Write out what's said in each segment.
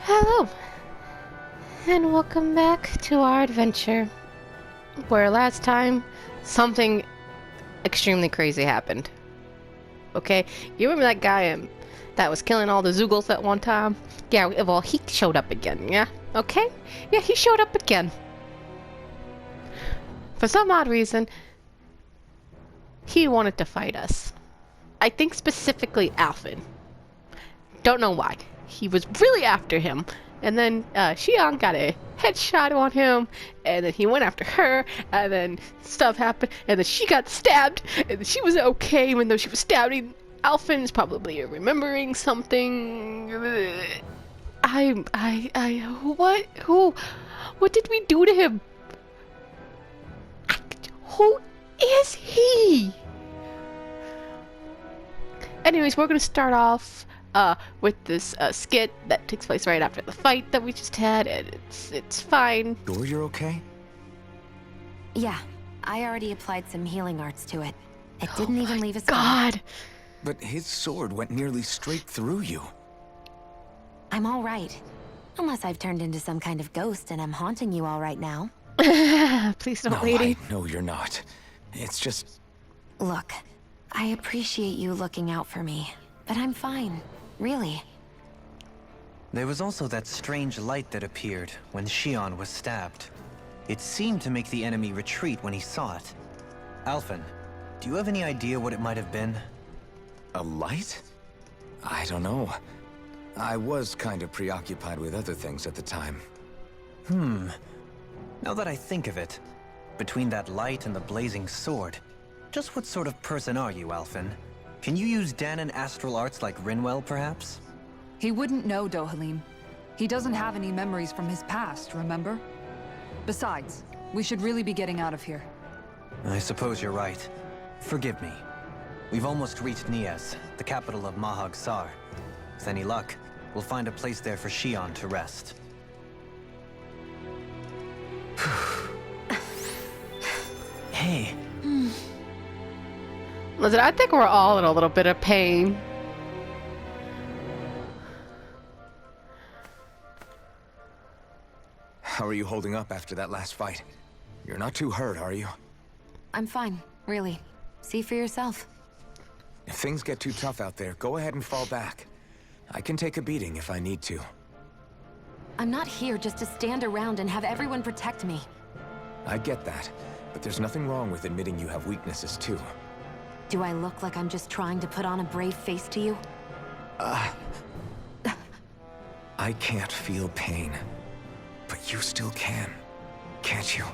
Hello, and welcome back to our adventure, where last time something extremely crazy happened. Okay, you remember that guy that was killing all the Zoogles at one time? Yeah, well, he showed up again, yeah? Okay? Yeah, he showed up again. For some odd reason, he wanted to fight us. I think specifically Alphen. Don't know why. He was really after him. And then Xion got a headshot on him, and then he went after her, and then stuff happened, and then she got stabbed, and then she was okay even though she was stabbed. Alphen's probably remembering something. What did we do to him? Who is he? Anyways, we're gonna start off with this skit that takes place right after the fight that we just had, and it's fine. Sure you're okay? Yeah, I already applied some healing arts to it. It didn't even leave a scar. God! But his sword went nearly straight through you. I'm all right. Unless I've turned into some kind of ghost and I'm haunting you all right now. Please don't, No, lady. I know you're not. It's just... Look, I appreciate you looking out for me, but I'm fine. Really. There was also that strange light that appeared when Xion was stabbed. It seemed to make the enemy retreat when he saw it. Alphen, do you have any idea what it might have been? a light? I don't know. I was kind of preoccupied with other things at the time. Now that I think of it, between that light and the blazing sword, just what sort of person are you, Alphen? Can you use Dahnan astral arts like Rinwell, perhaps? He wouldn't know, Dohalim. He doesn't have any memories from his past, remember? Besides, we should really be getting out of here. I suppose you're right. Forgive me. We've almost reached Niez, the capital of Mahag Saar. With any luck, we'll find a place there for Xion to rest. Hey. Listen, I think we're all in a little bit of pain. How are you holding up after that last fight? You're not too hurt, are you? I'm fine, really. See for yourself. If things get too tough out there, go ahead and fall back. I can take a beating if I need to. I'm not here just to stand around and have everyone protect me. I get that, but there's nothing wrong with admitting you have weaknesses too. Do I look like I'm just trying to put on a brave face to you? I can't feel pain, but you still can, can't you?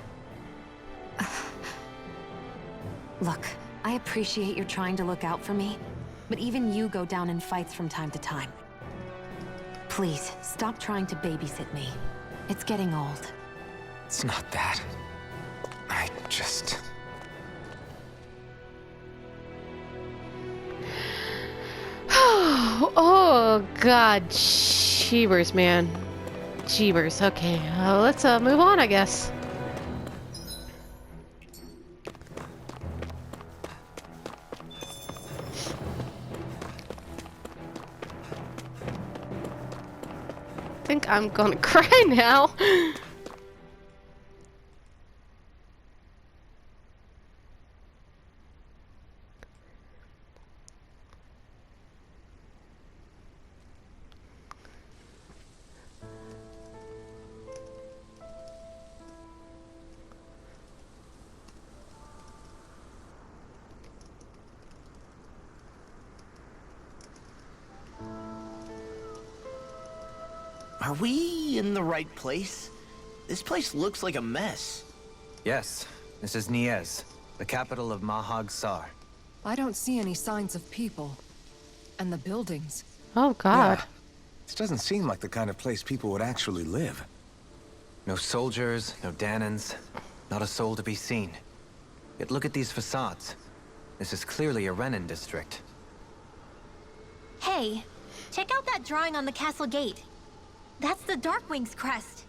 Look, I appreciate you're trying to look out for me, but even you go down in fights from time to time. Please, stop trying to babysit me. It's getting old. It's not that. I just... Oh God, Jeebers, man. Jeebers. Okay, let's move on, I guess. I think I'm gonna cry now. Are we in the right place? This place looks like a mess. Yes, this is Niez, the capital of Mahag Saar. I don't see any signs of people. And the buildings. Oh God. Yeah. This doesn't seem like the kind of place people would actually live. No soldiers, no Dahnans, not a soul to be seen. Yet look at these facades. This is clearly a Renan district. Hey, check out that drawing on the castle gate. That's the Darkwing's crest.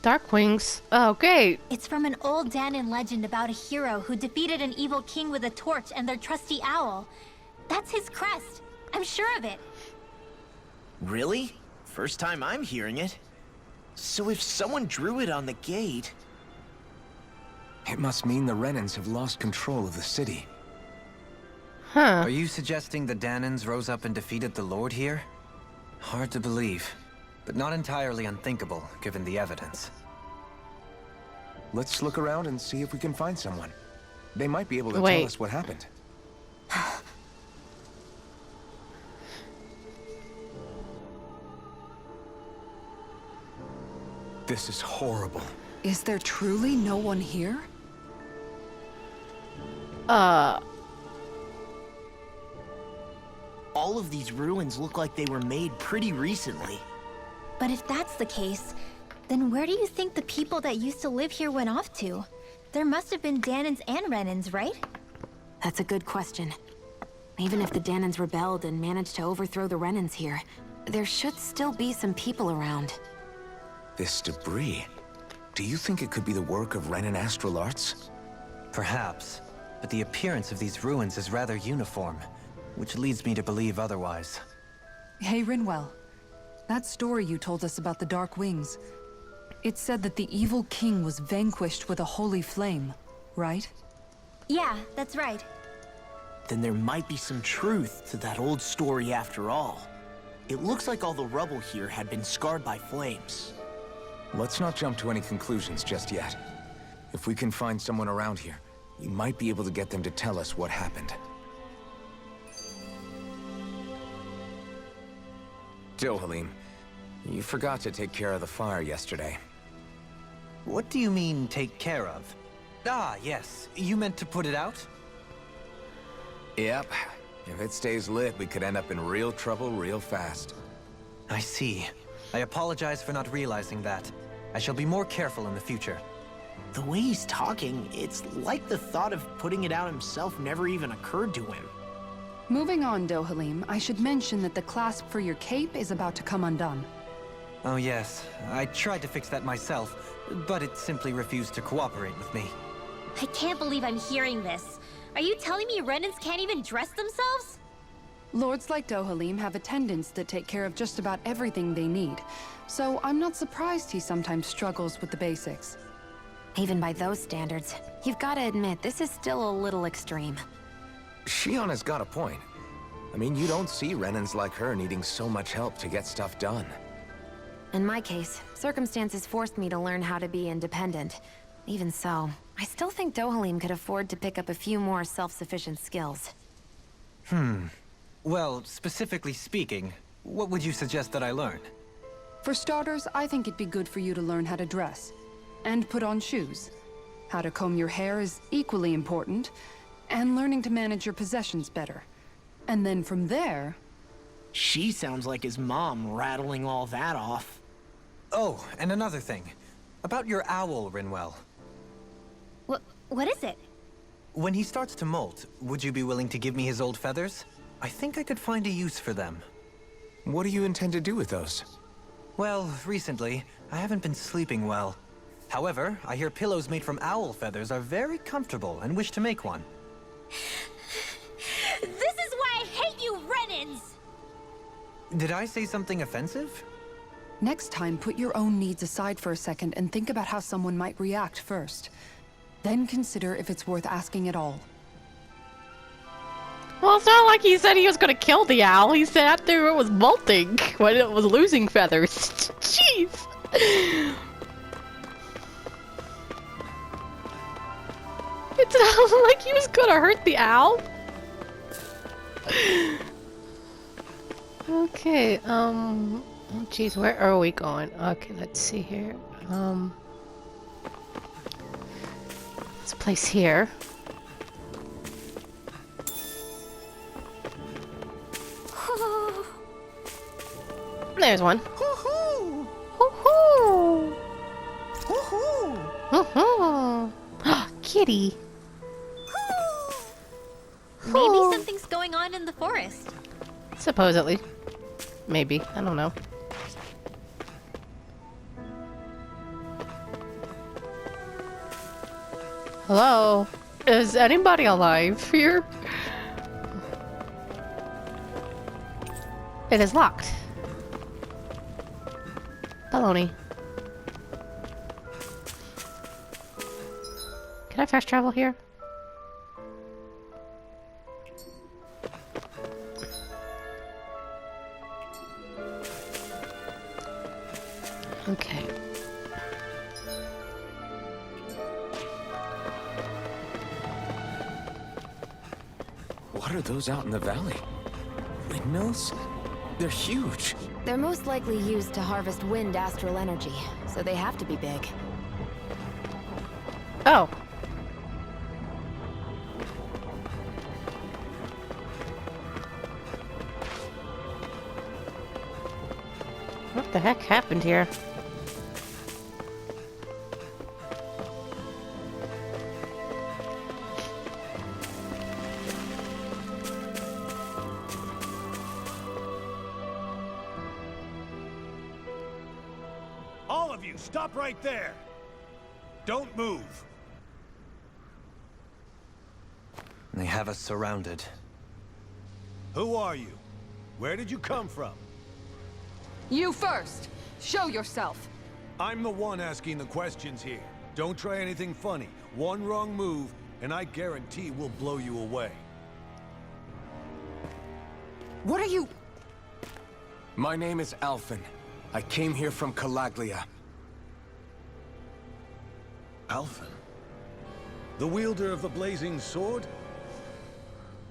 Darkwings. Oh, great. It's from an old Dahnan legend about a hero who defeated an evil king with a torch and their trusty owl. That's his crest. I'm sure of it. Really? First time I'm hearing it. So if someone drew it on the gate... It must mean the Renans have lost control of the city. Huh. Are you suggesting the Danans rose up and defeated the Lord here? Hard to believe, but not entirely unthinkable, given the evidence. Let's look around and see if we can find someone. They might be able to Wait. tell us what happened. This is horrible. Is there truly no one here? All of these ruins look like they were made pretty recently. But if that's the case, then where do you think the people that used to live here went off to? There must have been Danans and Renans, right? That's a good question. Even if the Danans rebelled and managed to overthrow the Renans here, there should still be some people around. This debris. Do you think it could be the work of Renan Astral Arts? Perhaps, but the appearance of these ruins is rather uniform, which leads me to believe otherwise. Hey, Rinwell. That story you told us about the Dark Wings. It said that the evil king was vanquished with a holy flame, right? Yeah, that's right. Then there might be some truth to that old story after all. It looks like all the rubble here had been scarred by flames. Let's not jump to any conclusions just yet. If we can find someone around here, we might be able to get them to tell us what happened. Dohalim, you forgot to take care of the fire yesterday. What do you mean, take care of? Ah, yes. You meant to put it out? Yep. If it stays lit, we could end up in real trouble real fast. I see. I apologize for not realizing that. I shall be more careful in the future. The way he's talking, it's like the thought of putting it out himself never even occurred to him. Moving on, Dohalim, I should mention that the clasp for your cape is about to come undone. Oh yes, I tried to fix that myself, but it simply refused to cooperate with me. I can't believe I'm hearing this. Are you telling me Renans can't even dress themselves? Lords like Dohalim have attendants that take care of just about everything they need, so I'm not surprised he sometimes struggles with the basics. Even by those standards, you've got to admit this is still a little extreme. Shion has got a point. I mean, you don't see Renans like her needing so much help to get stuff done. In my case, circumstances forced me to learn how to be independent. Even so, I still think Dohalim could afford to pick up a few more self-sufficient skills. Well, specifically speaking, what would you suggest that I learn? For starters, I think it'd be good for you to learn how to dress. And put on shoes. How to comb your hair is equally important. And learning to manage your possessions better. And then from there... She sounds like his mom rattling all that off. Oh, and another thing. About your owl, Rinwell. What is it? When he starts to molt, would you be willing to give me his old feathers? I think I could find a use for them. What do you intend to do with those? Well, recently, I haven't been sleeping well. However, I hear pillows made from owl feathers are very comfortable and wish to make one. This is why I hate you, Renans! Did I say something offensive? Next time, put your own needs aside for a second and think about how someone might react first. Then consider if it's worth asking at all. Well, it's not like he said he was gonna kill the owl. He said after it was molting, when it was losing feathers. Jeez! It's not like he was gonna hurt the owl. Okay, oh jeez, where are we going? Okay, let's see here. This place here. There's one. Hoo-hoo! Hoo-hoo! Hoo-hoo! Hoo-hoo! Kitty! Maybe something's going on in the forest. Supposedly. Maybe. I don't know. Hello? Is anybody alive here? It is locked. Baloney. Can I fast travel here? Okay. What are those out in the valley? Windmills? They're huge. They're most likely used to harvest wind astral energy, so they have to be big. Oh. What the heck happened here? All of you, stop right there! Don't move! They have us surrounded. Who are you? Where did you come from? You first! Show yourself! I'm the one asking the questions here. Don't try anything funny. One wrong move, and I guarantee we'll blow you away. What are you... My name is Alphen. I came here from Calaglia. Alphen? The wielder of the blazing sword?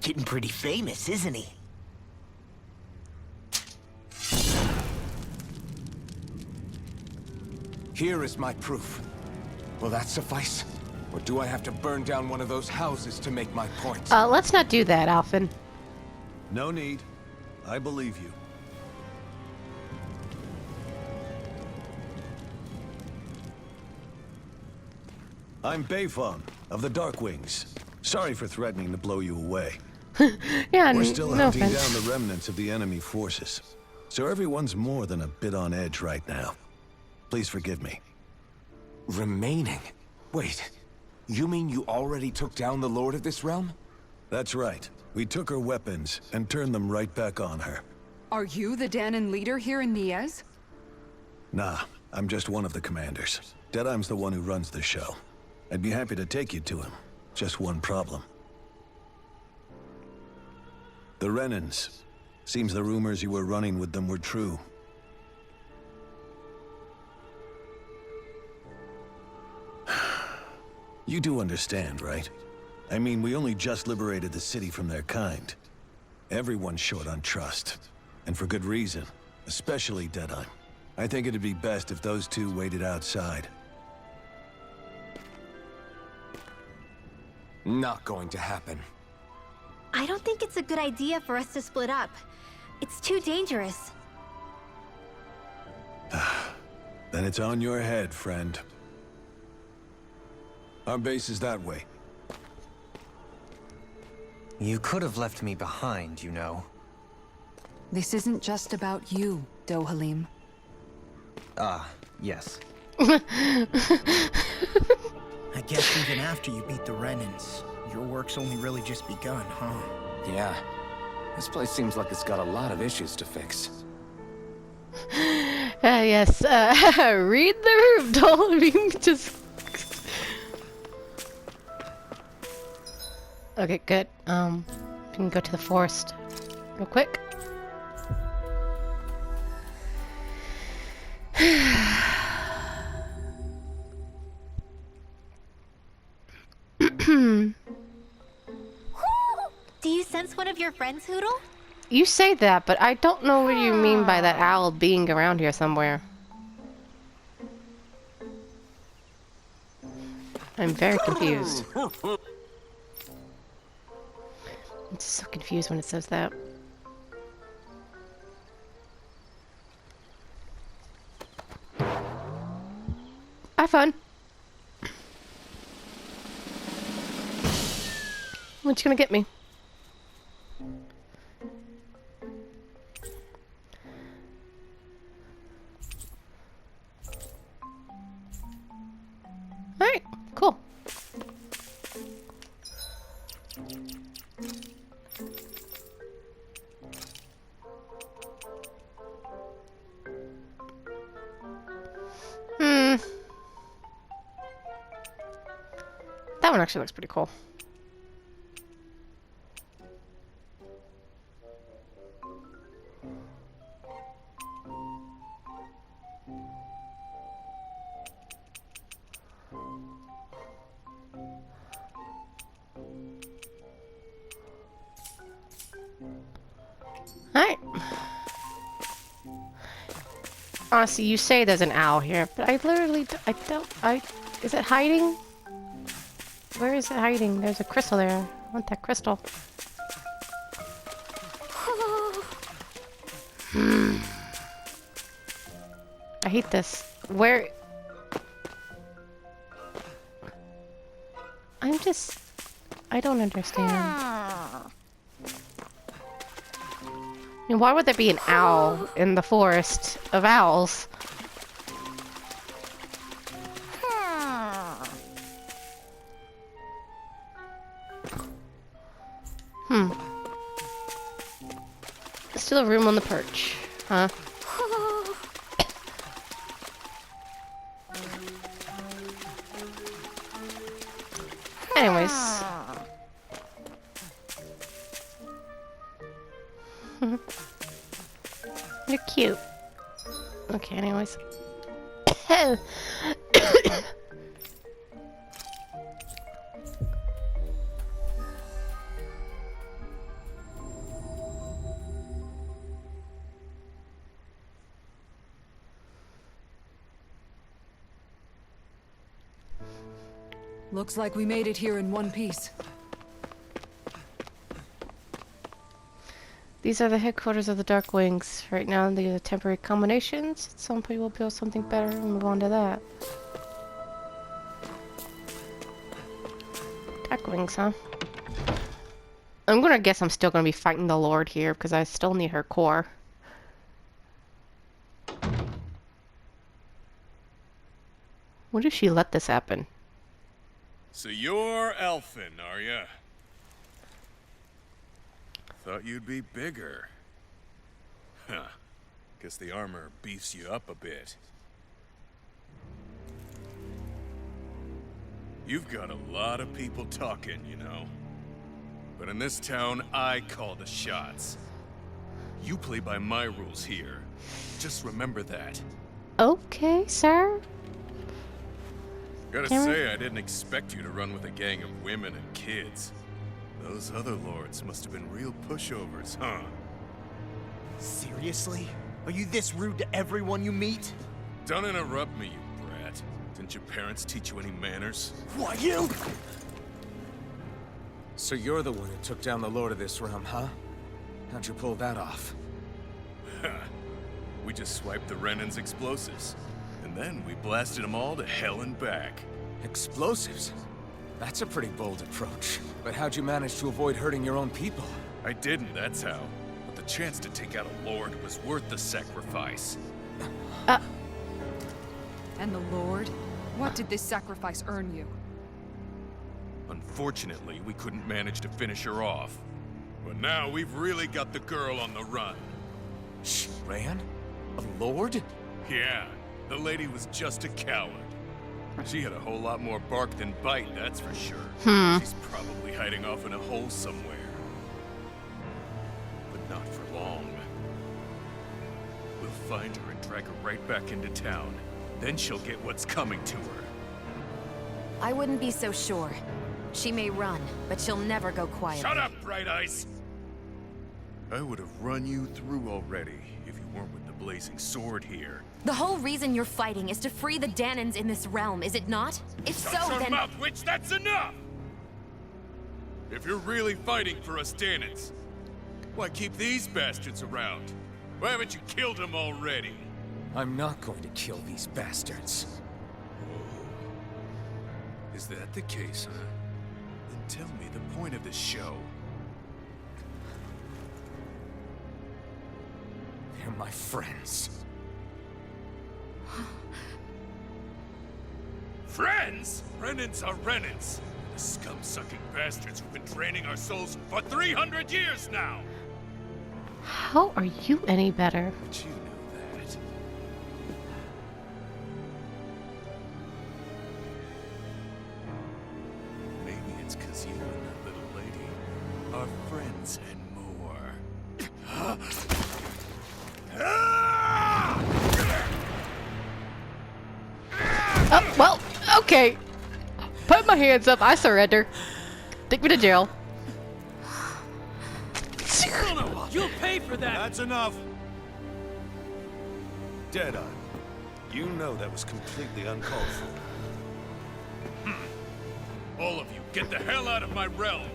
Getting pretty famous, isn't he? Here is my proof. Will that suffice? Or do I have to burn down one of those houses to make my point? Let's not do that, Alphen. No need. I believe you. I'm Beifong, of the Darkwings. Sorry for threatening to blow you away. Yeah, We're still no hunting offense. down the remnants of the enemy forces. So everyone's more than a bit on edge right now. Please forgive me. Remaining? Wait, you mean you already took down the Lord of this realm? That's right. We took her weapons and turned them right back on her. Are you the Danon leader here in Niez? Nah, I'm just one of the commanders. Deadheim's the one who runs the show. I'd be happy to take you to him. Just one problem. The Renans. Seems the rumors you were running with them were true. You do understand, right? I mean, we only just liberated the city from their kind. Everyone's short on trust. And for good reason. Especially Deadheim. I think it'd be best if those two waited outside. Not going to happen. I don't think it's a good idea for us to split up. It's too dangerous. Then it's on your head, friend. Our base is that way. You could have left me behind, you know. This isn't just about you, Dohalim. Ah, yes. I guess even after you beat the Renans, your work's only really just begun, huh? Yeah. This place seems like it's got a lot of issues to fix. Yes, read the room, Dohalim. Just... Okay, good. We can go to the forest real quick. Do you sense one of your friends, Hoodle? You say that, but I don't know what you mean by that owl being around here somewhere. I'm very confused. I'm just so confused when it says that. Have fun. What you gonna get me? Alright, cool. That one actually looks pretty cool. Alright. Honestly, you say there's an owl here, but I literally, is it hiding? Where is it hiding? There's a crystal there. I want that crystal. I hate this. Where? I don't understand. I mean, why would there be an owl in the forest of owls? Still a room on the perch, huh? Anyways. You're cute. Okay, anyways. Looks like we made it here in one piece. These are the headquarters of the Dark Wings. Right now, these are temporary combinations. At some point, we'll build something better and move on to that. Dark Wings, huh? I'm gonna guess I'm still gonna be fighting the Lord here because I still need her core. What if she let this happen? So you're Elfin, are ya? Thought you'd be bigger. Huh. Guess the armor beefs you up a bit. You've got a lot of people talking, you know. But in this town, I call the shots. You play by my rules here. Just remember that. Okay, sir. Gotta say, I didn't expect you to run with a gang of women and kids. Those other lords must have been real pushovers, huh? Seriously? Are you this rude to everyone you meet? Don't interrupt me, you brat. Didn't your parents teach you any manners? What, you? So you're the one who took down the Lord of this realm, huh? How'd you pull that off? We just swiped the Renan's explosives. And then we blasted them all to hell and back. Explosives? That's a pretty bold approach. But how'd you manage to avoid hurting your own people? I didn't, that's how. But the chance to take out a lord was worth the sacrifice. And the Lord? What did this sacrifice earn you? Unfortunately, we couldn't manage to finish her off. But now we've really got the girl on the run. She ran? A lord? Yeah, the lady was just a coward. She had a whole lot more bark than bite, that's for sure. She's probably hiding off in a hole somewhere. But not for long. We'll find her and drag her right back into town. Then she'll get what's coming to her. I wouldn't be so sure. She may run, but she'll never go quiet. Shut up, Bright Eyes! I would have run you through already if you weren't with the blazing sword here. The whole reason you're fighting is to free the Danans in this realm, is it not? If so, Shut your then... mouth, witch! That's enough! If you're really fighting for us Danans, why keep these bastards around? Why haven't you killed them already? I'm not going to kill these bastards. Is that the case, huh? Then tell me the point of this show. They're my friends. Friends? Renans are Renans. The scum-sucking bastards who've been draining our souls for 300 years now! How are you any better? But you know that. our friends and more. Oh, well, okay. Put my hands up. I surrender. Take me to jail. You'll pay for that! That's enough! Deadeye, you know that was completely uncalled for. All of you, get the hell out of my realm!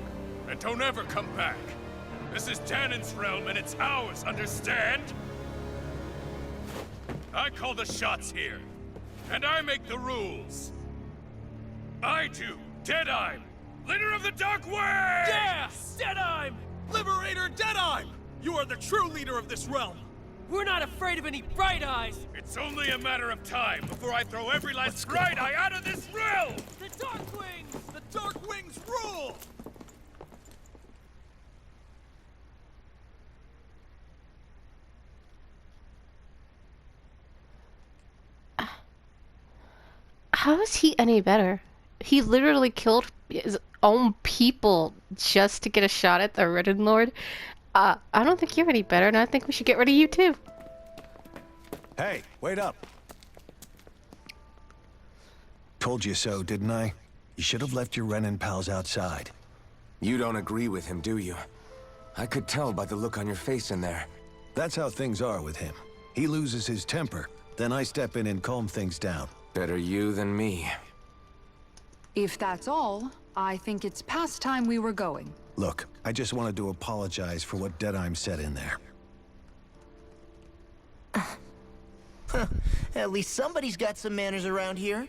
And don't ever come back! This is Danon's realm and it's ours, understand? I call the shots here. And I make the rules. I do, Deadeye, leader of the Dark Way! Yeah! Deadeye! Liberator Deadeye! You are the true leader of this realm! We're not afraid of any Bright Eyes! It's only a matter of time before I throw every last Bright Eye out of this realm! The Dark Wings! The Dark Wings rule! How is he any better? He literally killed his own people just to get a shot at the Renin Lord. I don't think you're any better, and I think we should get rid of you too. Hey, wait up. Told you so, didn't I? You should have left your Renin pals outside. You don't agree with him, do you? I could tell by the look on your face in there. That's how things are with him. He loses his temper, then I step in and calm things down. Better you than me. If that's all, I think it's past time we were going. Look, I just wanted to apologize for what Deadeye said in there. At least somebody's got some manners around here.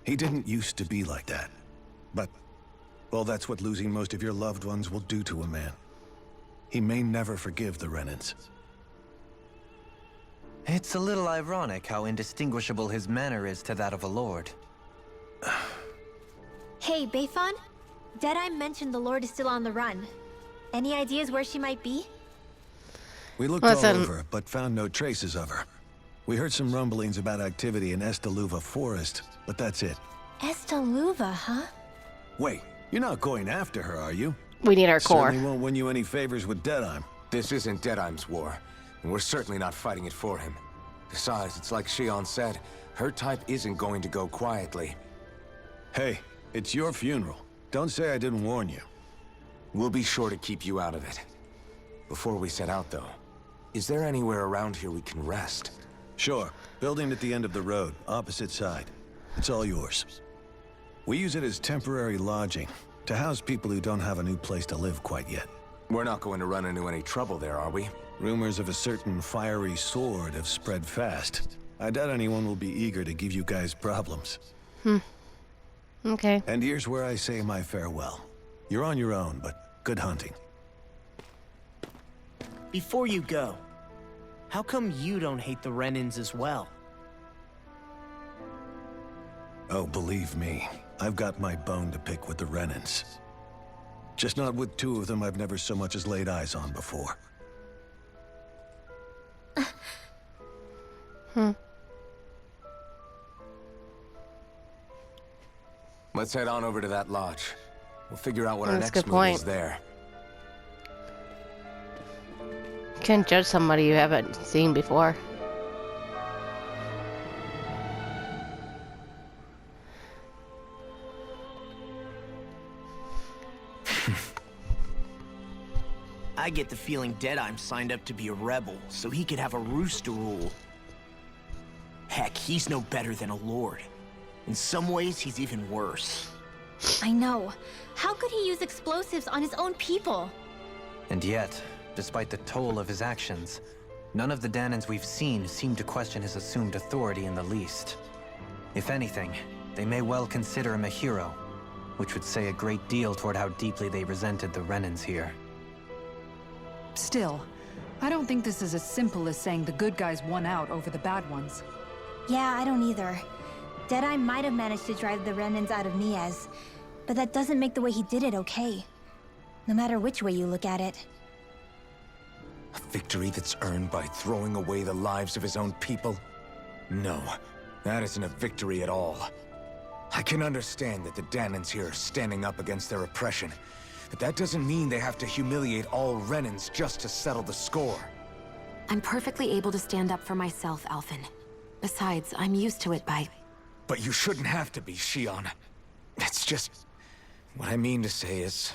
He didn't used to be like that. But, well, that's what losing most of your loved ones will do to a man. He may never forgive the Renins. It's a little ironic how indistinguishable his manner is to that of a lord. Hey, Beifan? Deadeye mentioned the Lord is still on the run. Any ideas where she might be? We looked all over, but found no traces of her. We heard some rumblings about activity in Estaluva Forest, but that's it. Estaluva, huh? Wait, you're not going after her, are you? We need our core. Certainly won't win you any favors with Deadeye. This isn't Deadeye's war, and we're certainly not fighting it for him. Besides, it's like Shion said, her type isn't going to go quietly. Hey, it's your funeral. Don't say I didn't warn you. We'll be sure to keep you out of it. Before we set out, though, is there anywhere around here we can rest? Sure. Building at the end of the road, opposite side. It's all yours. We use it as temporary lodging, to house people who don't have a new place to live quite yet. We're not going to run into any trouble there, are we? Rumors of a certain fiery sword have spread fast. I doubt anyone will be eager to give you guys problems. Okay. And here's where I say my farewell. You're on your own, but good hunting. Before you go, how come you don't hate the Renins as well? Oh, believe me, I've got my bone to pick with the Renins. Just not with two of them I've never so much as laid eyes on before. Let's head on over to that lodge. We'll figure out what our That's a next good move point. is there. You can't judge somebody you haven't seen before. I get the feeling Deadeye signed up to be a rebel, so he could have a rooster rule. Heck, he's no better than a lord. In some ways, he's even worse. I know. How could he use explosives on his own people? And yet, despite the toll of his actions, none of the Danons we've seen seem to question his assumed authority in the least. If anything, they may well consider him a hero, which would say a great deal toward how deeply they resented the Renins here. Still, I don't think this is as simple as saying the good guys won out over the bad ones. Yeah, I don't either. Deadeye might have managed to drive the Renins out of Niaz, but that doesn't make the way he did it okay. No matter which way you look at it. A victory that's earned by throwing away the lives of his own people? No, that isn't a victory at all. I can understand that the Danons here are standing up against their oppression, but that doesn't mean they have to humiliate all Renans just to settle the score. I'm perfectly able to stand up for myself, Alphen. Besides, I'm used to it by... But you shouldn't have to be, Shion. It's just... What I mean to say is...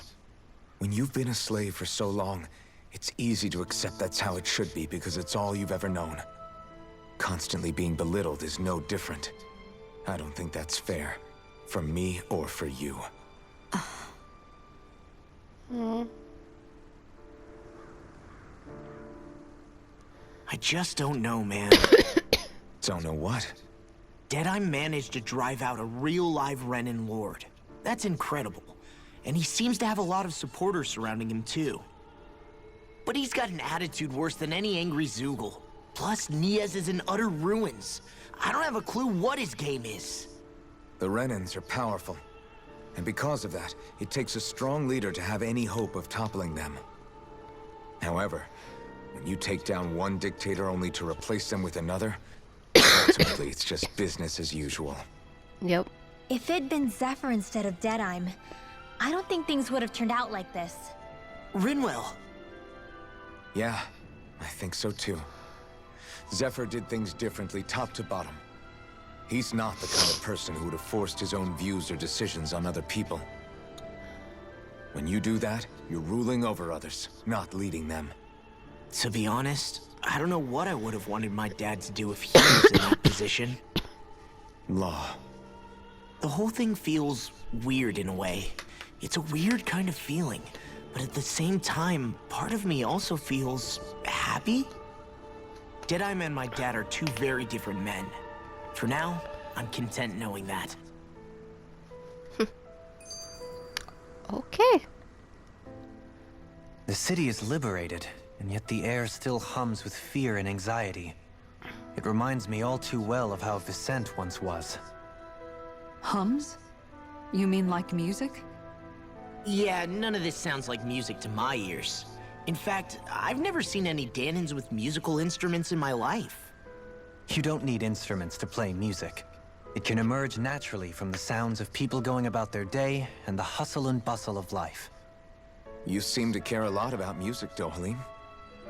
When you've been a slave for so long, it's easy to accept that's how it should be because it's all you've ever known. Constantly being belittled is no different. I don't think that's fair. For me or for you. I just don't know, man. Don't know what? Deadeye managed to drive out a real live Renan Lord. That's incredible. And he seems to have a lot of supporters surrounding him too. But he's got an attitude worse than any angry Zoogle. Plus, Niaz is in utter ruins. I don't have a clue what his game is. The Renans are powerful. And because of that, it takes a strong leader to have any hope of toppling them. However, when you take down one dictator only to replace them with another, ultimately it's just business as usual. Yep. If it'd been Zephyr instead of Deadeye, I don't think things would have turned out like this. Rinwell. Yeah, I think so too. Zephyr did things differently top to bottom. He's not the kind of person who would have forced his own views or decisions on other people. When you do that, you're ruling over others, not leading them. To be honest, I don't know what I would have wanted my dad to do if he was in that position. Law. The whole thing feels weird in a way. It's a weird kind of feeling, but at the same time, part of me also feels happy. Deadeye and my dad are two very different men. For now, I'm content knowing that. Okay. The city is liberated, and yet the air still hums with fear and anxiety. It reminds me all too well of how Vicente once was. Hums? You mean like music? Yeah, none of this sounds like music to my ears. In fact, I've never seen any Danans with musical instruments in my life. You don't need instruments to play music. It can emerge naturally from the sounds of people going about their day and the hustle and bustle of life. You seem to care a lot about music, Dohalim.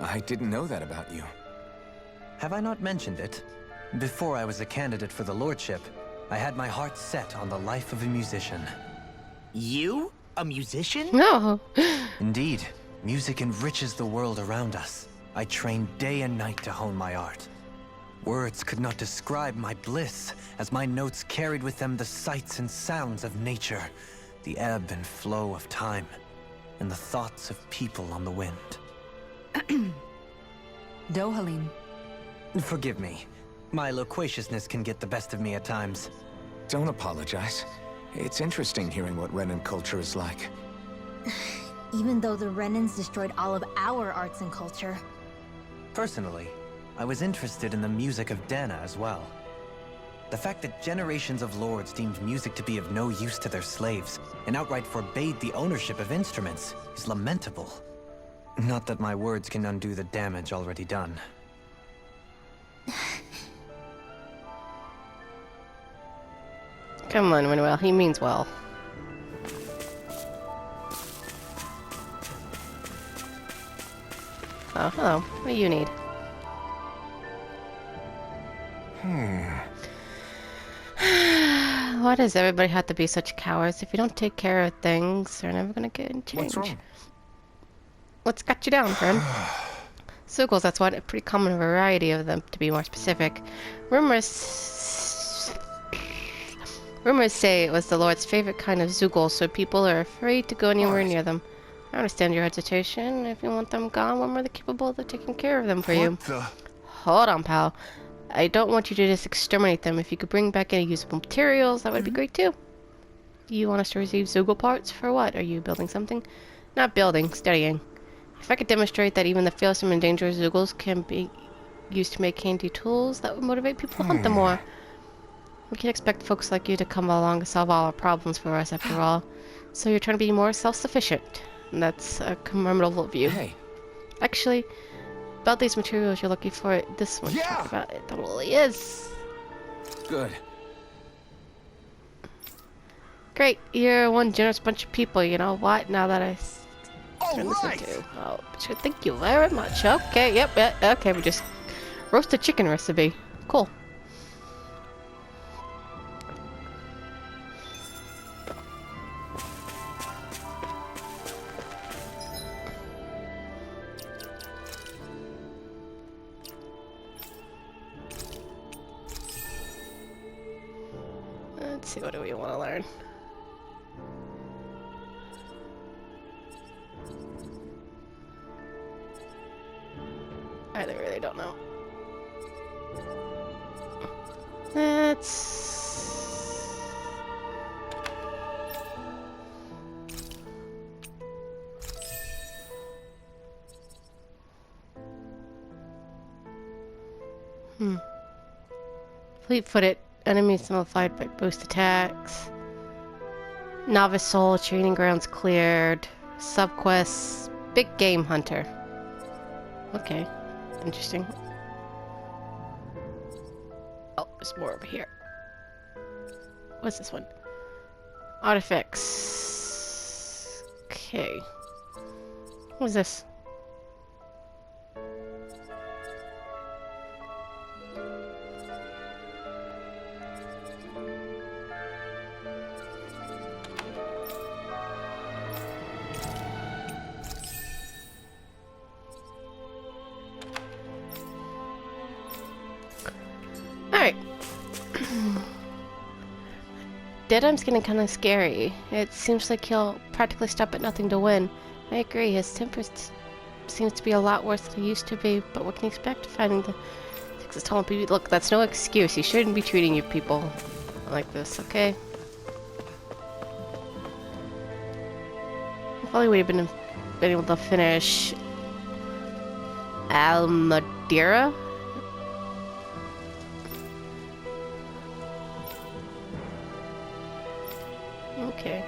I didn't know that about you. Have I not mentioned it? Before I was a candidate for the lordship, I had my heart set on the life of a musician. You? A musician? No. Indeed, music enriches the world around us. I trained day and night to hone my art. Words could not describe my bliss, as my notes carried with them the sights and sounds of nature, the ebb and flow of time, and the thoughts of people on the wind. Dohalim. Forgive me. My loquaciousness can get the best of me at times. Don't apologize. It's interesting hearing what Renan culture is like. Even though the Renans destroyed all of our arts and culture. Personally, I was interested in the music of Dana as well. The fact that generations of lords deemed music to be of no use to their slaves, and outright forbade the ownership of instruments, is lamentable. Not that my words can undo the damage already done. Come on, Manuel. He means well. Oh, hello. What do you need? Why does everybody have to be such cowards? If you don't take care of things, they're never gonna get in change. What's wrong? What's got you down, friend? Zoogles, that's what. A pretty common variety of them, to be more specific. Rumors say it was the Lord's favorite kind of Zoogle, so people are afraid to go anywhere near them. I understand your hesitation. If you want them gone, we're more than capable of taking care of them for you. Hold on, pal. I don't want you to just exterminate them. If you could bring back any usable materials, that would be great too. Do you want us to receive Zoogle parts? For what? Are you building something? Not building, studying. If I could demonstrate that even the fearsome and dangerous Zoogles can be used to make handy tools, that would motivate people to hunt them more. We can expect folks like you to come along and solve all our problems for us, after all. So you're trying to be more self-sufficient. And that's a commendable view. Hey. Actually, about these materials you're looking for, this one about it totally is. Good. Great, you're one generous bunch of people, you know what? Now that I listen right. to. Oh, sure, thank you very much. Okay, yep, okay, we just roasted chicken recipe. Cool. Let's see, what do we want to learn? I really don't know. Let's... Fleet-footed. Enemies simplified by boost attacks. Novice soul. Training grounds cleared. Subquests. Big game hunter. Okay. Interesting. Oh, there's more over here. What's this one? Artifacts. Okay. What is this? Alright. Deadime's getting kind of scary. It seems like he'll practically stop at nothing to win. I agree, his temper seems to be a lot worse than it used to be, but what can you expect finding the Texas tall people? Look, that's no excuse. He shouldn't be treating you people like this, okay? Probably would have been able to finish Almadeira. Okay.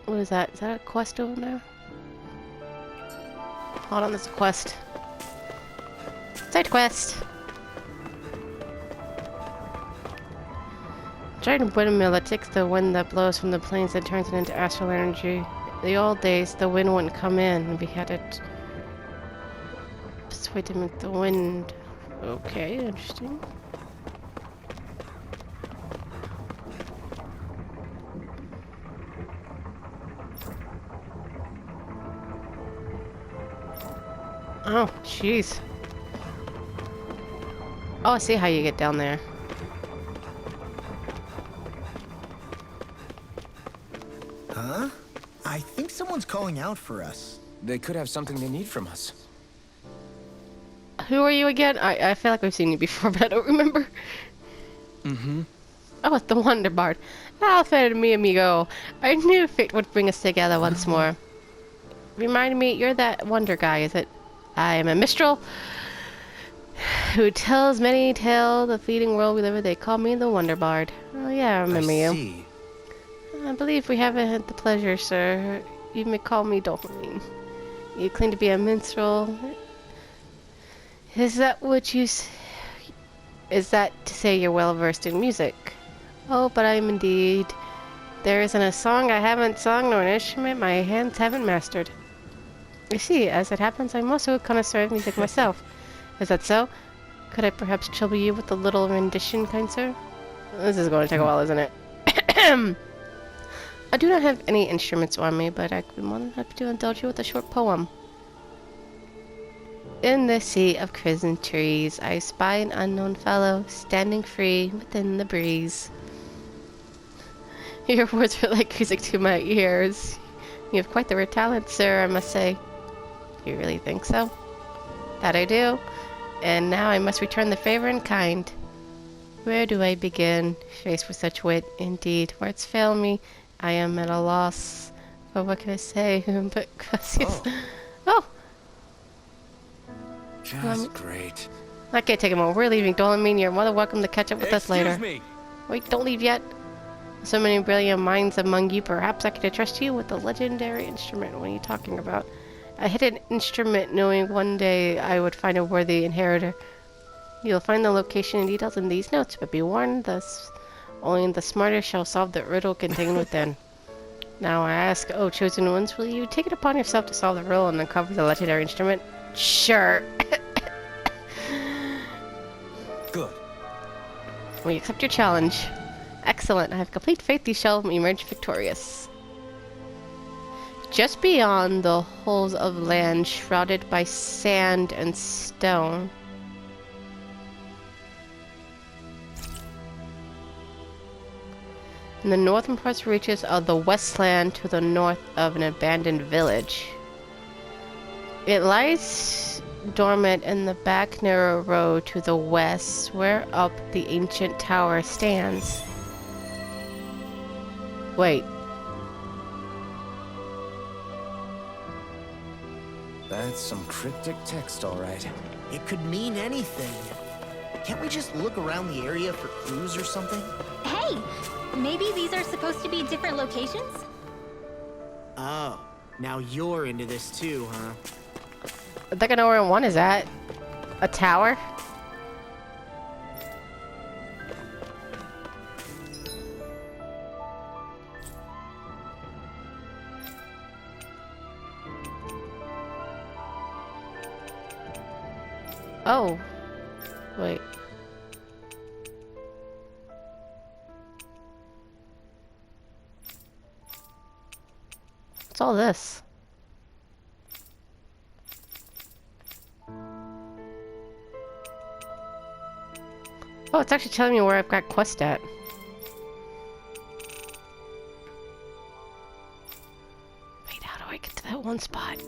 What is that? Is that a quest over there? Hold on, there's a quest. Side quest! Giant windmill that takes the wind that blows from the plains and turns it into astral energy. In the old days, the wind wouldn't come in, and we had to persuade to make the wind. Okay, interesting. Oh, jeez. Oh, I see how you get down there. Huh? I think someone's calling out for us. They could have something they need from us. Who are you again? I feel like we've seen you before, but I don't remember. Mm-hmm. Oh, it's the Wonder Bard. Alfred, mi amigo. I knew fate would bring us together once more. Remind me, you're that Wonder guy, is it? I am a Mistral who tells many tales of the fleeting world we live in. They call me the Wonder Bard. Oh yeah, I remember you. See. I believe we haven't had the pleasure, sir. You may call me Dolphin. You claim to be a minstrel. Is that what you is that to say you're well versed in music? Oh, but I am indeed. There isn't a song I haven't sung nor an instrument my hands haven't mastered. You see, as it happens, I'm also a connoisseur of music myself. Is that so? Could I perhaps trouble you with a little rendition, kind sir? This is going to take a while, isn't it? I do not have any instruments on me, but I could be more than happy to indulge you with a short poem. In the sea of crimson trees, I spy an unknown fellow, standing free within the breeze. Your words are like music to my ears. You have quite the rare talent, sir, I must say. You really think so? That I do. And now I must return the favor in kind. Where do I begin? Faced with such wit, indeed, words fail me. I am at a loss. But what can I say? But oh. Just great. Okay, take a moment. We're leaving. Don't mean you're more than welcome to catch up with us later. Excuse me. Wait, don't leave yet. So many brilliant minds among you. Perhaps I could trust you with the legendary instrument. What are you talking about? I hid an instrument knowing one day I would find a worthy inheritor. You'll find the location and details in these notes, but be warned, thus only the smartest shall solve the riddle contained within. Now I ask, oh chosen ones, will you take it upon yourself to solve the riddle and uncover the legendary instrument? Sure. Good. We accept your challenge. Excellent. I have complete faith these shall emerge victorious. Just beyond the holes of land shrouded by sand and stone. In the northernmost reaches of the Westland to the north of an abandoned village. It lies dormant in the back narrow road to the west, where up the ancient tower stands. Wait. That's some cryptic text, all right. It could mean anything. Can't we just look around the area for clues or something? Hey! Maybe these are supposed to be different locations? Oh, now you're into this too, huh? I think I know where one is at. A tower? Oh. Wait. What's all this? Oh, it's actually telling me where I've got quest at. Wait, how do I get to that one spot?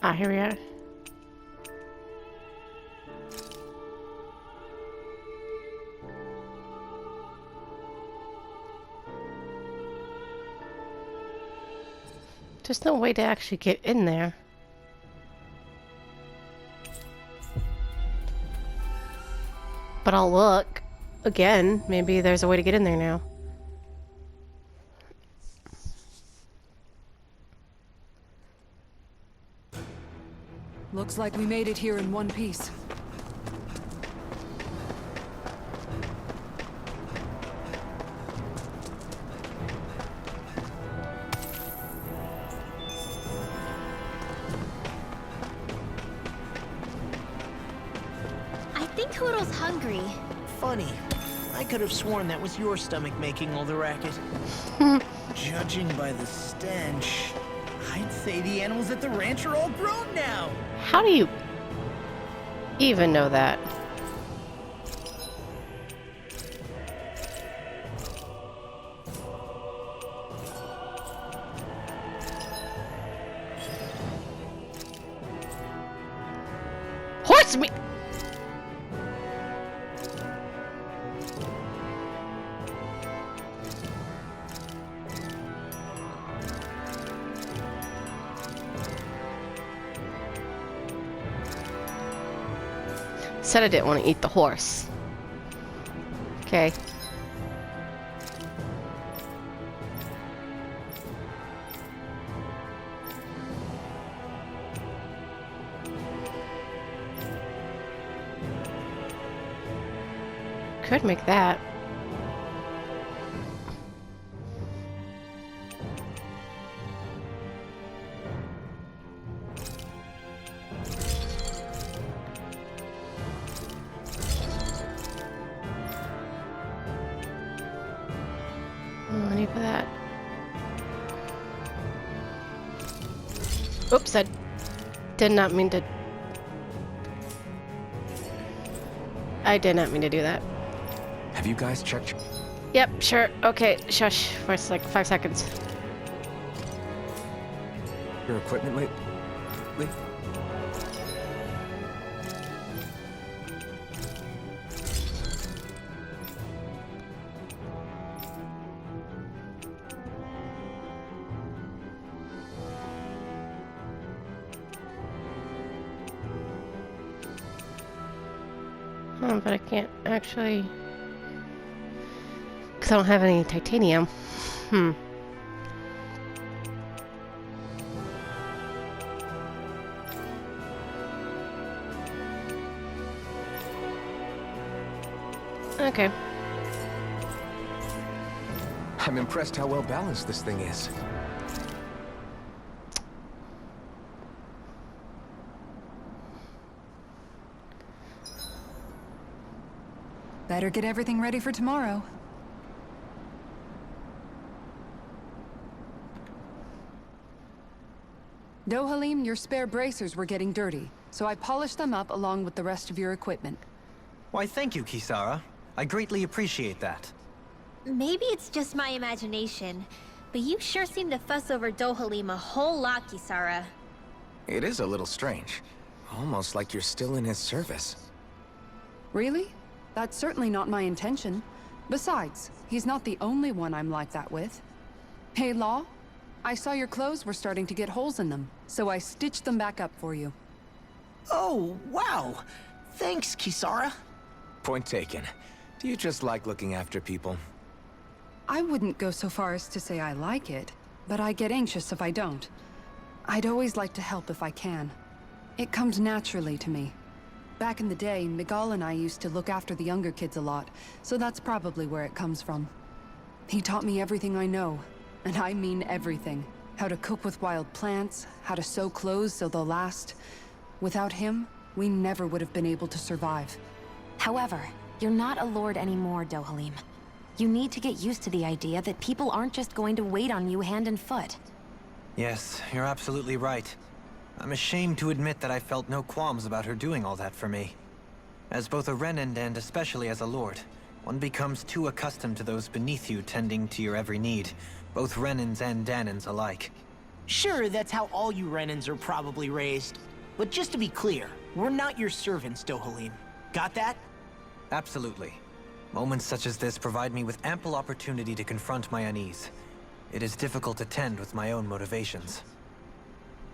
Ah, here we are. There's no way to actually get in there. But I'll look again. Maybe there's a way to get in there now. Looks like we made it here in one piece. I think Hoodle's hungry. Funny. I could have sworn that was your stomach making all the racket. Judging by the stench, I'd say the animals at the ranch are all grown now. How do you even know that? Horse meat! Said I didn't want to eat the horse. Okay. Could make that. Money for that. Oops, I did not mean to. I did not mean to do that. Have you guys checked? Yep, sure. Okay, shush for like 5 seconds. Your equipment lately? Oh, but I can't actually... Because I don't have any titanium. Okay. I'm impressed how well balanced this thing is. Better get everything ready for tomorrow. Dohalim, your spare bracers were getting dirty, so I polished them up along with the rest of your equipment. Why, thank you, Kisara. I greatly appreciate that. Maybe it's just my imagination, but you sure seem to fuss over Dohalim a whole lot, Kisara. It is a little strange. Almost like you're still in his service. Really? That's certainly not my intention. Besides, he's not the only one I'm like that with. Hey, Law, I saw your clothes were starting to get holes in them, so I stitched them back up for you. Oh, wow. Thanks, Kisara. Point taken. Do you just like looking after people? I wouldn't go so far as to say I like it, but I get anxious if I don't. I'd always like to help if I can. It comes naturally to me. Back in the day, Miguel and I used to look after the younger kids a lot, so that's probably where it comes from. He taught me everything I know, and I mean everything. How to cook with wild plants, how to sew clothes so they'll last. Without him, we never would have been able to survive. However, you're not a lord anymore, Dohalim. You need to get used to the idea that people aren't just going to wait on you hand and foot. Yes, you're absolutely right. I'm ashamed to admit that I felt no qualms about her doing all that for me. As both a Renan and especially as a lord, one becomes too accustomed to those beneath you tending to your every need, both Renans and Danans alike. Sure, that's how all you Renans are probably raised. But just to be clear, we're not your servants, Dohalim. Got that? Absolutely. Moments such as this provide me with ample opportunity to confront my unease. It is difficult to tend with my own motivations.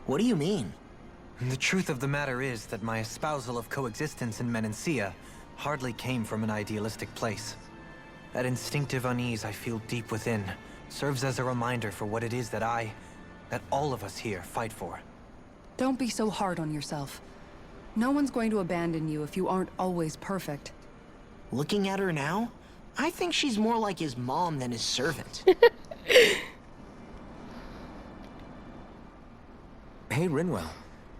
What do you mean? The truth of the matter is that my espousal of coexistence in Menancia hardly came from an idealistic place. That instinctive unease I feel deep within serves as a reminder for what it is that all of us here fight for. Don't be so hard on yourself. No one's going to abandon you if you aren't always perfect. Looking at her now, I think she's more like his mom than his servant. Hey, Rinwell.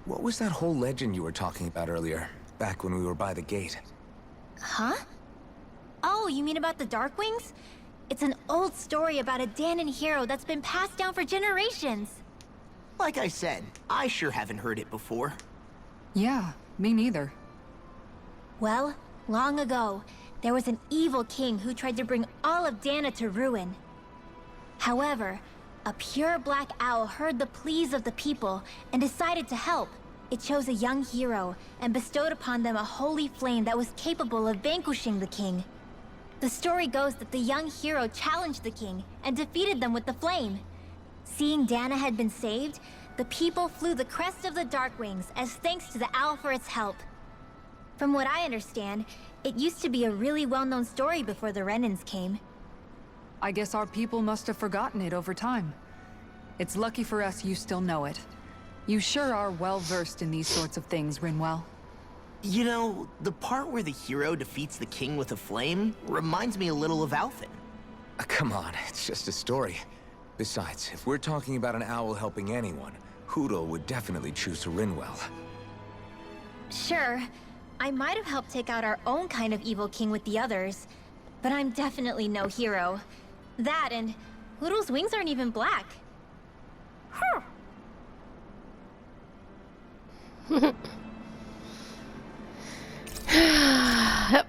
What was that whole legend you were talking about earlier, back when we were by the gate? Huh? Oh, you mean about the Darkwings? It's an old story about a Danan hero that's been passed down for generations. Like I said, I sure haven't heard it before. Yeah, me neither. Well, long ago, there was an evil king who tried to bring all of Dana to ruin. However, a pure black owl heard the pleas of the people and decided to help. It chose a young hero and bestowed upon them a holy flame that was capable of vanquishing the king. The story goes that the young hero challenged the king and defeated them with the flame. Seeing Dana had been saved, the people flew the crest of the Darkwings as thanks to the owl for its help. From what I understand, it used to be a really well-known story before the Renans came. I guess our people must have forgotten it over time. It's lucky for us you still know it. You sure are well-versed in these sorts of things, Rinwell. You know, the part where the hero defeats the king with a flame reminds me a little of Alphen. Come on, it's just a story. Besides, if we're talking about an owl helping anyone, Hootle would definitely choose Rinwell. Sure, I might have helped take out our own kind of evil king with the others, but I'm definitely no hero. That and Hootle's wings aren't even black. Huh.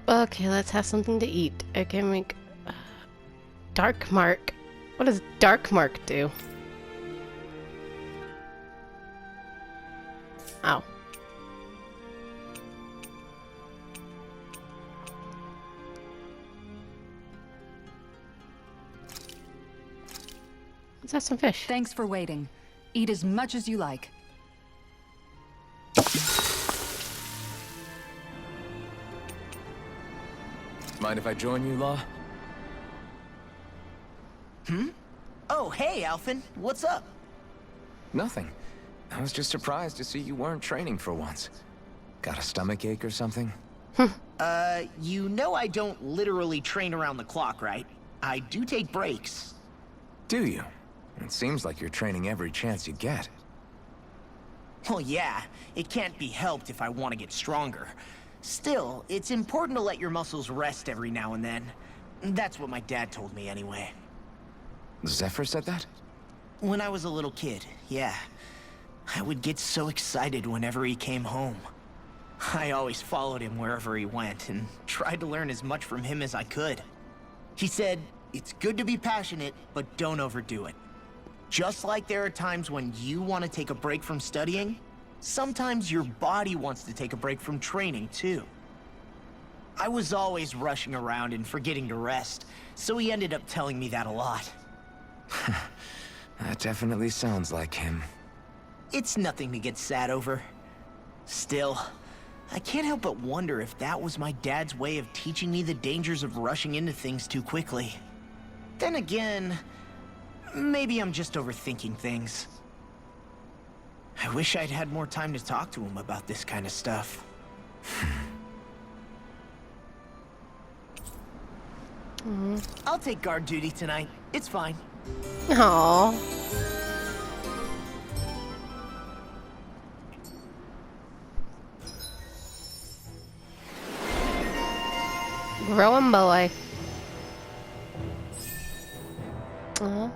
Okay, let's have something to eat. I can make Dark Mark. What does Dark Mark do? Oh. Let's have some fish. Thanks for waiting. Eat as much as you like. Mind if I join you, Law? Oh, hey, Alphen. What's up? Nothing. I was just surprised to see you weren't training for once. Got a stomach ache or something? You know I don't literally train around the clock, right? I do take breaks. Do you? It seems like you're training every chance you get. Well, yeah, it can't be helped if I want to get stronger. Still, it's important to let your muscles rest every now and then. That's what my dad told me anyway. Zephyr said that? When I was a little kid, yeah. I would get so excited whenever he came home. I always followed him wherever he went and tried to learn as much from him as I could. He said, it's good to be passionate, but don't overdo it. Just like there are times when you want to take a break from studying, sometimes your body wants to take a break from training too. I was always rushing around and forgetting to rest, so he ended up telling me that a lot. That definitely sounds like him. It's nothing to get sad over. Still, I can't help but wonder if that was my dad's way of teaching me the dangers of rushing into things too quickly. Then again, maybe I'm just overthinking things. I wish I'd had more time to talk to him about this kind of stuff. I'll take guard duty tonight. It's fine. Aww. Growing boy. Aw.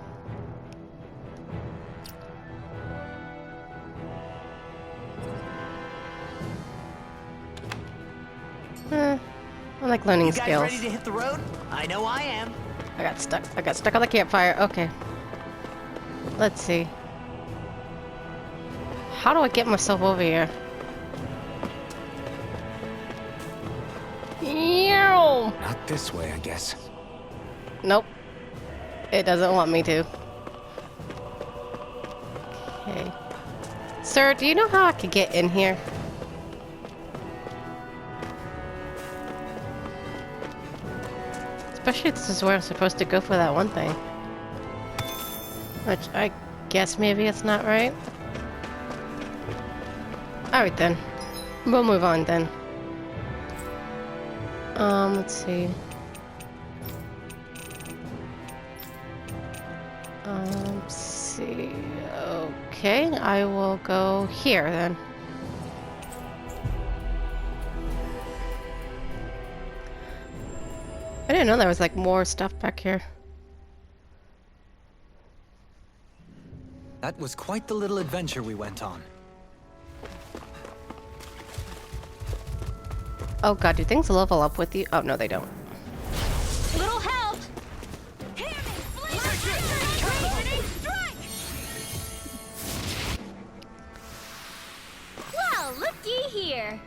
I like learning You guys skills. ready to hit the road? I know I am. I got stuck on the campfire. Okay. Let's see. How do I get myself over here? Ew. Not this way, I guess. Nope. It doesn't want me to. Okay. Sir, do you know how I could get in here? Especially this is where I'm supposed to go for that one thing. Which I guess maybe it's not right. Alright then. We'll move on then. Let's see. Let's see. Okay, I will go here then. I didn't know there was like more stuff back here. That was quite the little adventure we went on. Oh god, do things level up with you? Oh no, they don't. Little help! Well, looky here.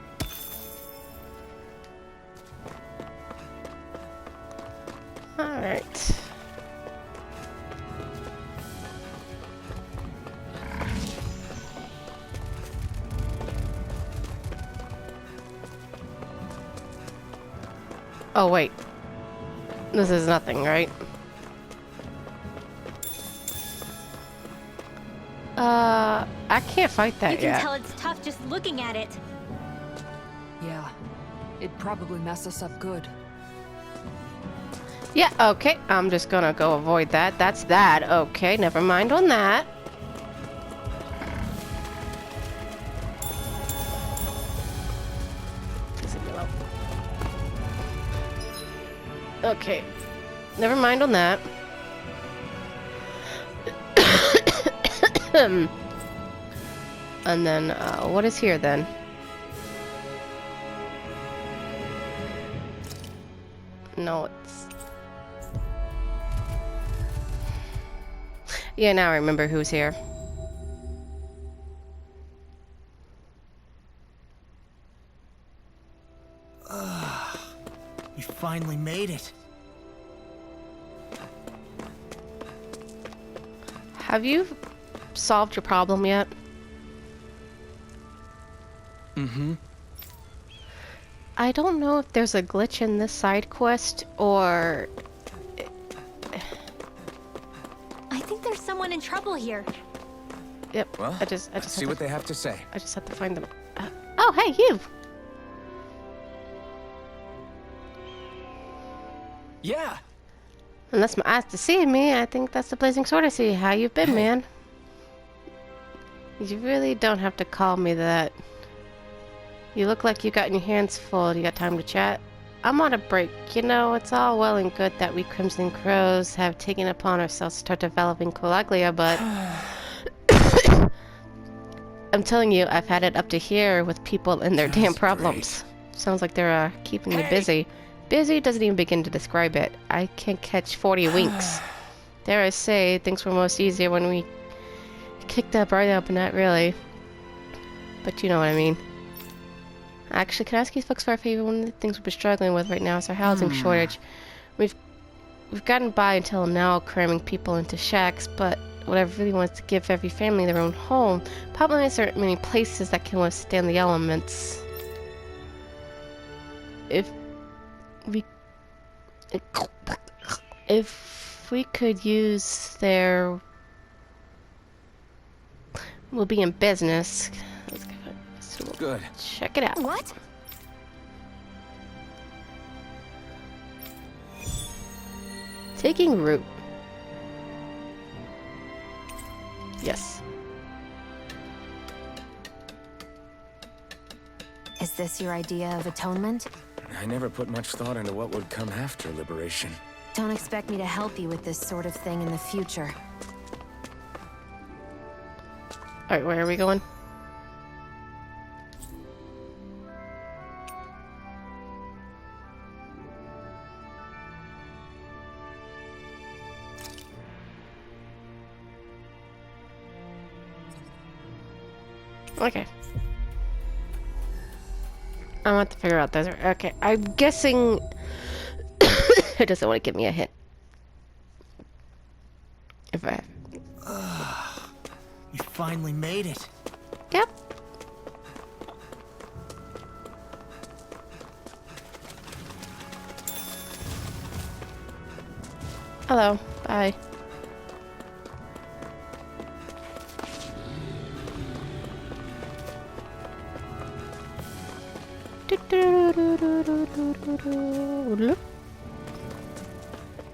Alright. Oh wait. This is nothing, right? I can't fight that You can yet. tell it's tough just looking at it. Yeah, it'd probably mess us up good. Yeah, okay. I'm just gonna go avoid that. That's that. Okay, never mind on that. Okay. Never mind on that. And then, what is here then? No, it's... Yeah, now I remember who's here. You finally made it. Have you solved your problem yet? Mm-hmm. I don't know if there's a glitch in this side quest or... I think there's someone in trouble here. Yep. Well, I just see what they have to say. I just have to find them. Oh, hey, you! Yeah. Unless my eyes deceive me, I think that's the Blazing Sword I see. How you've been, man? You really don't have to call me that. You look like you got your hands full. You got time to chat? I'm on a break. You know, it's all well and good that we Crimson Crows have taken upon ourselves to start developing Colaglia, but... I'm telling you, I've had it up to here with people and their damn problems. Sounds like they're keeping me busy. Busy doesn't even begin to describe it. I can't catch 40 winks. Dare I say, things were most easier when we kicked that right up, not really. But you know what I mean. Actually, can I ask you folks for a favor? One of the things we've been struggling with right now is our housing shortage. We've gotten by until now cramming people into shacks, but what I really want is to give every family their own home. Problem is there aren't many places that can withstand the elements. If we could use their... We'll be in business. Good. Check it out. What? Taking root. Yes. Is this your idea of atonement? I never put much thought into what would come after liberation. Don't expect me to help you with this sort of thing in the future. Alright, where are we going? Okay. I want to figure out those. Okay, I'm guessing it doesn't want to give me a hint. If I... We finally made it. Yep. Hello. Bye.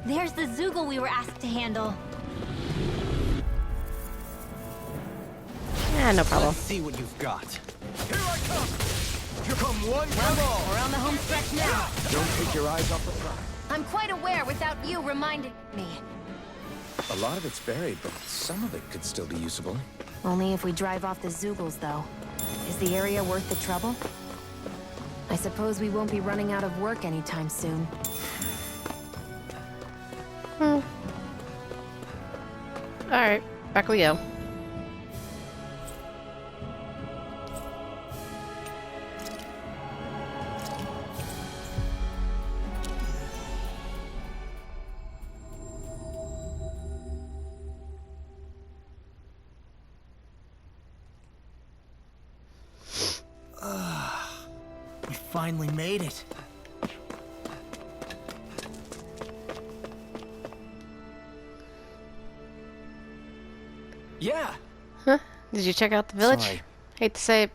There's the Zoogle we were asked to handle. Yeah, no problem. Let's see what you've got. Here I come! Here come one, come all! We're on the home stretch now. Don't take your eyes off the prize. I'm quite aware without you reminding me. A lot of it's buried, but some of it could still be usable. Only if we drive off the Zoogles, though. Is the area worth the trouble? I suppose we won't be running out of work anytime soon. Alright, back we go. We finally made it. Yeah. Huh? Did you check out the village? Sorry. Hate to say it,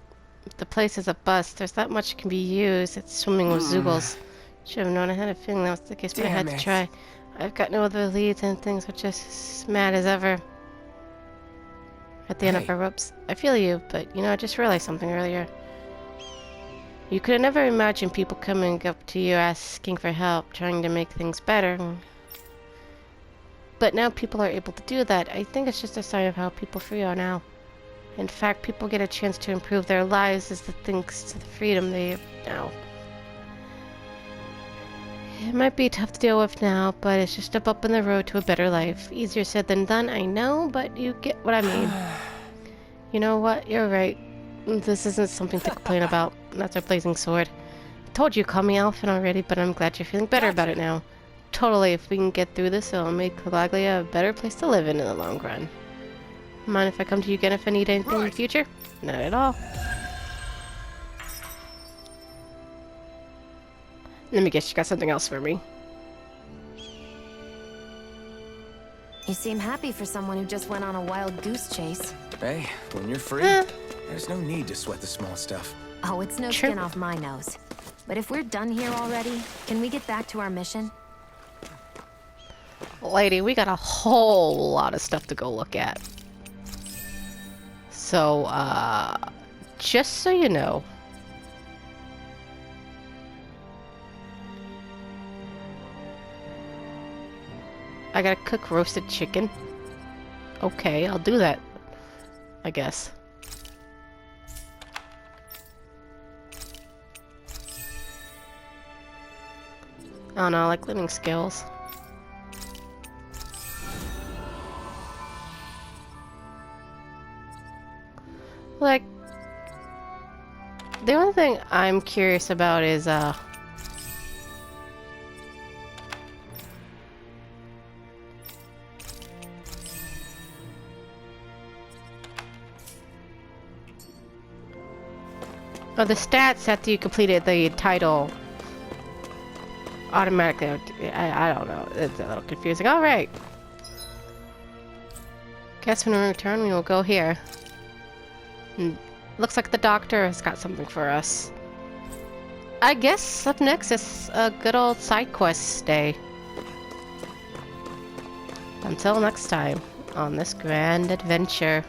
the place is a bust. There's not much can be used. It's swimming with Zoogles. Should have known. I had a feeling that was the case, but I had to try. I've got no other leads and things are just as mad as ever. At the end of our ropes. I feel you, but you know, I just realized something earlier. You could have never imagined people coming up to you asking for help, trying to make things better. But now people are able to do that. I think it's just a sign of how people feel now. In fact, people get a chance to improve their lives as the thanks to the freedom they have now. It might be tough to deal with now, but it's just a bump in the road to a better life. Easier said than done, I know, but you get what I mean. You know what? You're right. This isn't something to complain about. That's our Blazing Sword. I told you call me Alphen already, but I'm glad you're feeling better about it now. Totally, if we can get through this, it'll make Colaglia a better place to live in the long run. Mind if I come to you again if I need anything in the future? Not at all. Let me guess, you got something else for me. You seem happy for someone who just went on a wild goose chase. Hey, when you're free, there's no need to sweat the small stuff. Oh, it's no skin off my nose. But if we're done here already, can we get back to our mission? Lady, we got a whole lot of stuff to go look at. So, just so you know. I gotta cook roasted chicken. Okay, I'll do that, I guess. Oh no, I like living skills. Like, the only thing I'm curious about is, oh, the stats after you completed the title automatically, I don't know, it's a little confusing. Alright. Guess when we return, we will go here. Looks like the doctor has got something for us. I guess up next is a good old side quest day. Until next time on this grand adventure.